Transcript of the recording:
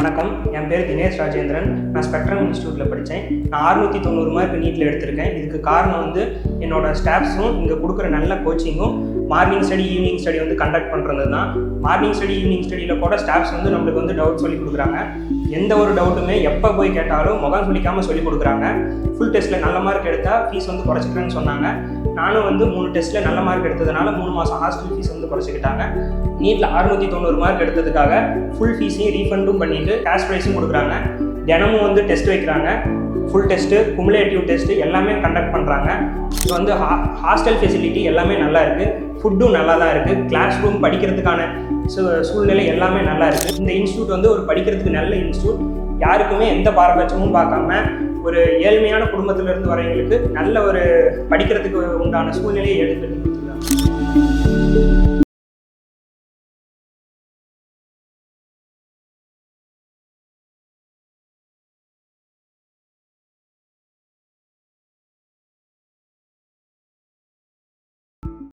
வணக்கம், என் பேர் தினேஷ் ராஜேந்திரன். நான் ஸ்பெக்ட்ரம் இன்ஸ்டியூட்டில் படித்தேன். நான் 690 மார்க் நீட்டில் எடுத்திருக்கேன். இதுக்கு காரணம் என்னோட ஸ்டாஃப்ஸும் இங்கே கொடுக்குற நல்ல கோச்சிங்கும் morning study evening study conduct பண்ணுறது தான். மார்னிங் ஸ்டடி ஈவினிங் ஸ்டடியில் கூட ஸ்டாஃப்ஸ் நம்மளுக்கு டவுட் சொல்லி கொடுக்குறாங்க. எந்த ஒரு டவுட்டுமே எப்போ போய் கேட்டாலும் முகம் சொல்லிக்காமல் சொல்லி கொடுக்குறாங்க. ஃபுல் டெஸ்ட்டில் நல்ல மார்க் எடுத்தால் ஃபீஸ் குறைச்சிக்கிறேன்னு சொன்னாங்க. நானும் 3 டெஸ்ட்டில் நல்ல மார்க் எடுத்ததுனால 3 மாதம் ஹாஸ்டல் ஃபீஸ் குறைச்சிக்கிட்டாங்க. நீட்டில் 690 மார்க் எடுத்ததுக்காக ஃபுல் ஃபீஸையும் ரீஃபண்டும் பண்ணிவிட்டு கேஷ் ப்ரைஸும் கொடுக்குறாங்க. தினமும் டெஸ்ட் வைக்கிறாங்க. ஃபுல் டெஸ்ட்டு, குமுலேட்டிவ் டெஸ்ட்டு எல்லாமே கண்டக்ட் பண்ணுறாங்க. இது ஹாஸ்டல் ஃபெசிலிட்டி எல்லாமே நல்லா இருக்குது. ஃபுட்டும் நல்லா தான் இருக்குது. கிளாஸ் ரூம் படிக்கிறதுக்கான சூழ்நிலை எல்லாமே நல்லா இருக்குது. இந்த இன்ஸ்டியூட் ஒரு படிக்கிறதுக்கு நல்ல இன்ஸ்டியூட். யாருக்குமே எந்த பாரபட்சமும் பார்க்காம ஒரு ஏழ்மையான குடும்பத்திலிருந்து வரவங்களுக்கு நல்ல ஒரு படிக்கிறதுக்கு உண்டான சூழ்நிலையை எடுத்து கொடுத்துருக்காங்க.